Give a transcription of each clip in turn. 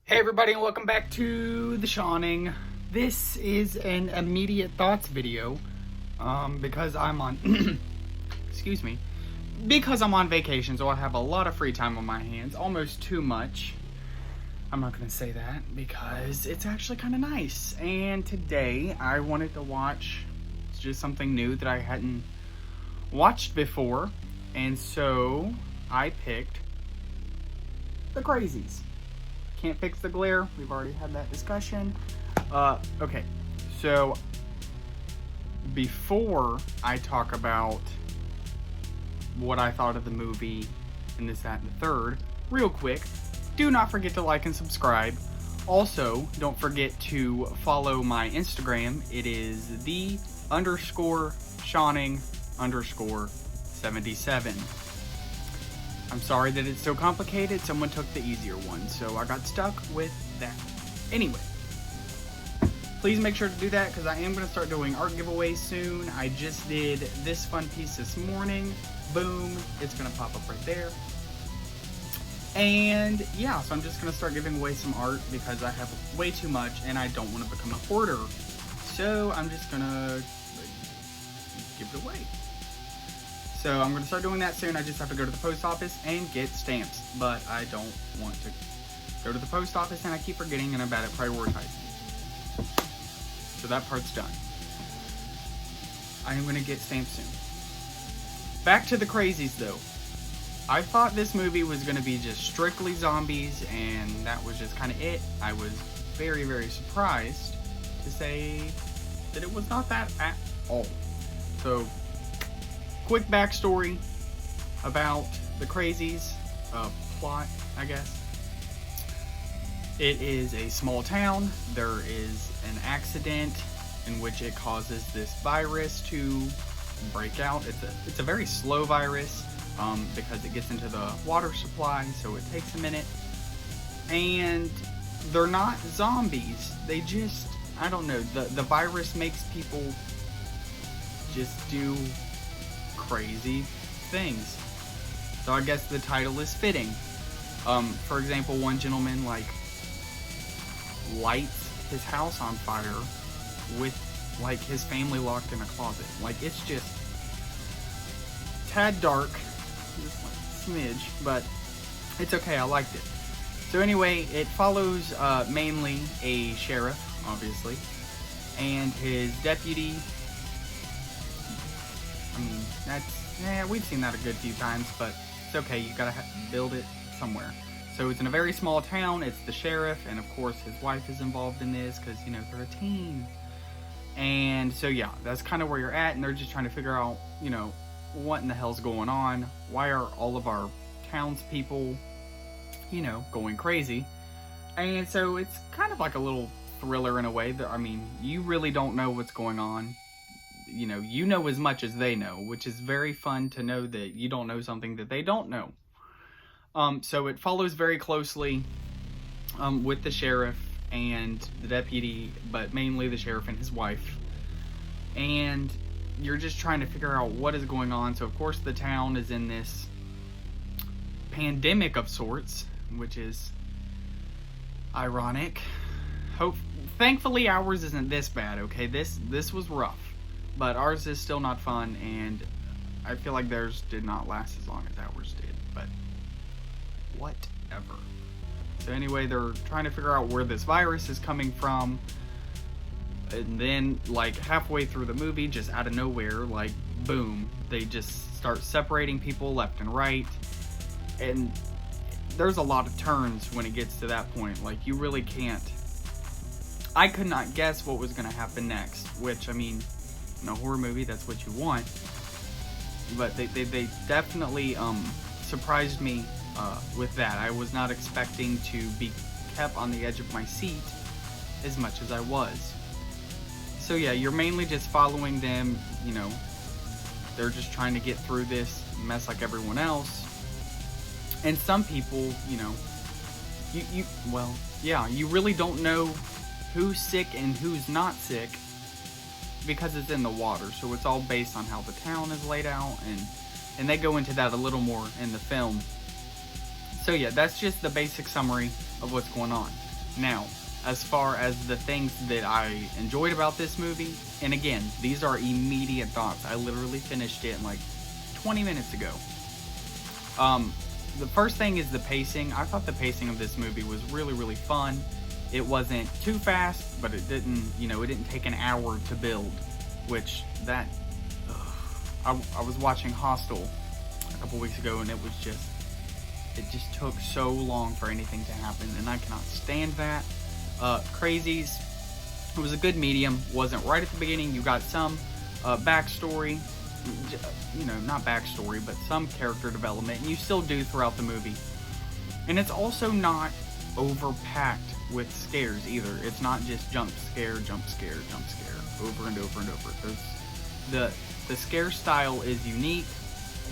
Hey everybody, and welcome back to the Shawning. This is an immediate thoughts video because I'm on excuse me, because I'm on vacation, so I have a lot of free time on my hands, almost too much. I'm not gonna say that because it's actually kind of nice. And today I wanted to watch just something new that I hadn't watched before, and so I picked the Crazies. Can't fix the glare. We've already had that discussion. Okay, so before I talk about what I thought of the movie and this, that, and the third, real quick, do not forget to like and subscribe. Also, don't forget to follow my Instagram. It is the_Shawning_77. I'm sorry that it's so complicated. Someone took the easier one, so I got stuck with that. Anyway, please make sure to do that because I am going to start doing art giveaways soon. I just did this fun piece this morning. Boom. It's going to pop up right there. And yeah, so I'm just going to start giving away some art because I have way too much and I don't want to become a hoarder. So I'm just going to give it away. So I'm going to start doing that soon. I just have to go to the post office and get stamps. But I don't want to go to the post office and I keep forgetting and I'm bad at prioritizing. So that part's done. I am going to get stamps soon. Back to the Crazies though. I thought this movie was going to be just strictly zombies and that was just kind of it. I was very, very surprised to say that it was not that at all. So quick backstory about the Crazies, plot, I guess. It is a small town. There is an accident in which it causes this virus to break out. It's a very slow virus because it gets into the water supply, so it takes a minute. And they're not zombies. They just, I don't know, the virus makes people just do crazy things. So I guess the title is fitting. For example, one gentleman lights his house on fire with his family locked in a closet. It's just tad dark, just smidge, but it's okay. I liked it. So anyway, it follows mainly a sheriff, obviously, and his deputy. I mean, we've seen that a good few times, but it's okay. You gotta build it somewhere. So it's in a very small town. It's the sheriff, and of course his wife is involved in this because, you know, they're a team. And so yeah, that's kind of where you're at, and they're just trying to figure out, you know, what in the hell's going on? Why are all of our townspeople, you know, going crazy? And so it's kind of like a little thriller in a way. I mean, you really don't know what's going on. You know as much as they know, which is very fun to know that you don't know something that they don't know. So it follows very closely with the sheriff and the deputy, but mainly the sheriff and his wife. And you're just trying to figure out what is going on. So of course the town is in this pandemic of sorts, which is ironic. Thankfully ours isn't this bad, okay? This was rough. But ours is still not fun, and I feel like theirs did not last as long as ours did, but whatever. So anyway, they're trying to figure out where this virus is coming from, and then, halfway through the movie, just out of nowhere, boom, they just start separating people left and right, and there's a lot of turns when it gets to that point. You really can't. I could not guess what was going to happen next, which, I mean, in a horror movie, that's what you want. But they definitely surprised me with that. I was not expecting to be kept on the edge of my seat as much as I was. So yeah, you're mainly just following them. You know, they're just trying to get through this mess like everyone else. And some people, you know, you really don't know who's sick and who's not sick, because it's in the water, so it's all based on how the town is laid out, and they go into that a little more in the film. So yeah, that's just the basic summary of what's going on. Now, as far as the things that I enjoyed about this movie, and again, these are immediate thoughts. I literally finished it in like 20 minutes ago. The first thing is the pacing. I thought the pacing of this movie was really, really fun. It wasn't too fast, but it didn't take an hour to build, which that, I was watching Hostel a couple weeks ago, and it just took so long for anything to happen, and I cannot stand that. Crazies, it was a good medium. Wasn't right at the beginning. You got some backstory, not backstory, but some character development, and you still do throughout the movie. And it's also not overpacked with scares either. It's not just jump scare, over and over and over. The scare style is unique,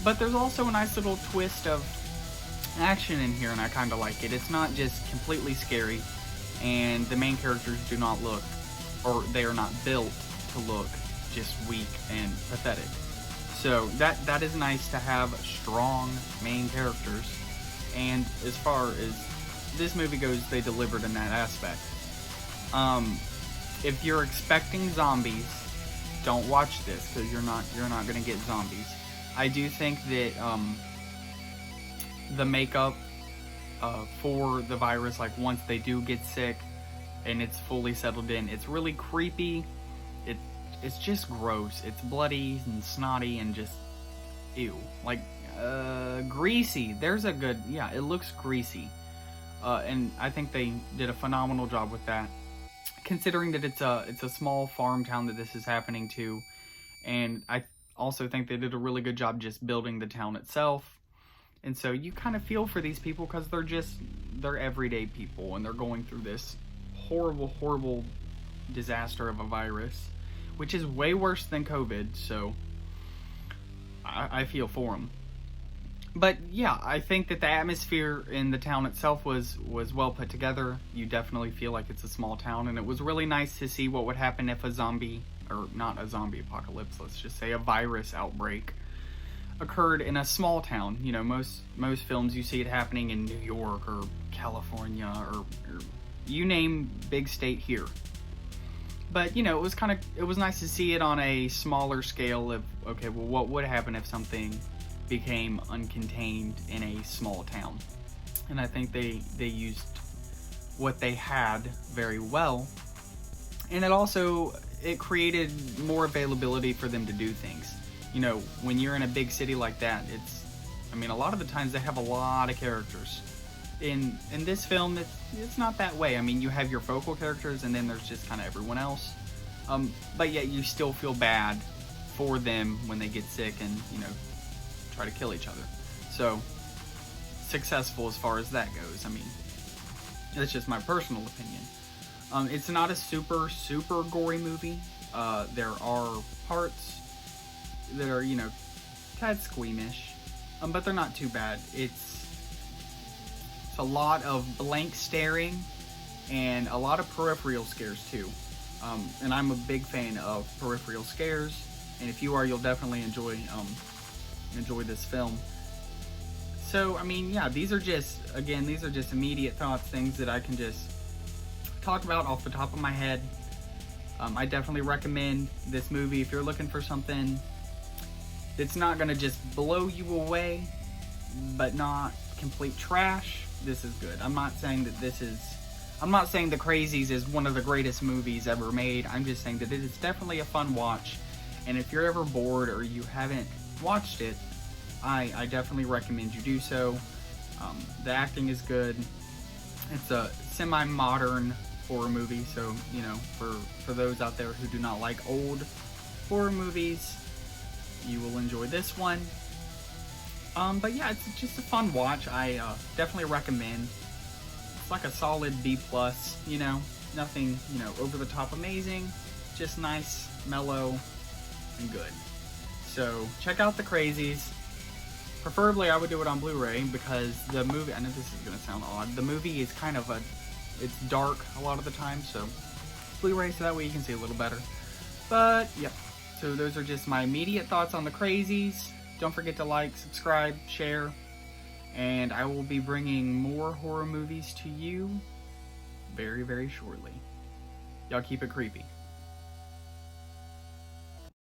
but there's also a nice little twist of action in here, and I kind of like it. It's not just completely scary, and the main characters do not look, or they are not built to look just weak and pathetic. So that is nice to have strong main characters, and as far as this movie goes, they delivered in that aspect. If you're expecting zombies, don't watch this, because you're not gonna get zombies. I do think that the makeup for the virus, like once they do get sick and it's fully settled in, it's really creepy. It's just gross. It's bloody and snotty and just ew. Like greasy. There's a good, yeah, it looks greasy. And I think they did a phenomenal job with that, considering that it's a small farm town that this is happening to. And I also think they did a really good job just building the town itself. And so you kind of feel for these people, because they're everyday people, and they're going through this horrible disaster of a virus, which is way worse than COVID. So I feel for them. But yeah, I think that the atmosphere in the town itself was well put together. You definitely feel like it's a small town, and it was really nice to see what would happen if a zombie, or not a zombie apocalypse, let's just say a virus outbreak, occurred in a small town. You know, most films you see it happening in New York or California or you name big state here. But you know, it was nice to see it on a smaller scale of, okay, well, what would happen if something became uncontained in a small town? And I think they used what they had very well, and it created more availability for them to do things. You know, when you're in a big city like that, a lot of the times they have a lot of characters. In this film, it's not that way. I mean, you have your focal characters, and then there's just kind of everyone else. But yet you still feel bad for them when they get sick and, try to kill each other. So, successful as far as that goes. I mean, that's just my personal opinion. It's not a super gory movie. There are parts that are, tad squeamish, but they're not too bad. It's a lot of blank staring and a lot of peripheral scares too. And I'm a big fan of peripheral scares, and if you are, you'll definitely enjoy this film. So, I mean, yeah, these are just immediate thoughts, things that I can just talk about off the top of my head. I definitely recommend this movie if you're looking for something that's not gonna just blow you away, but not complete trash. This is good. I'm not saying The Crazies is one of the greatest movies ever made. I'm just saying that it is definitely a fun watch. And if you're ever bored or you haven't watched it, I definitely recommend you do so. The acting is good. It's a semi-modern horror movie, so, for those out there who do not like old horror movies, you will enjoy this one. But yeah, it's just a fun watch. I definitely recommend. It's like a solid B+, nothing, over the top amazing, just nice, mellow, and good. So check out The Crazies. Preferably I would do it on Blu-ray, because the movie, I know this is going to sound odd, the movie is it's dark a lot of the time, so Blu-ray, so that way you can see a little better. But yep, so those are just my immediate thoughts on The Crazies. Don't forget to like, subscribe, share, and I will be bringing more horror movies to you very, very shortly. Y'all keep it creepy.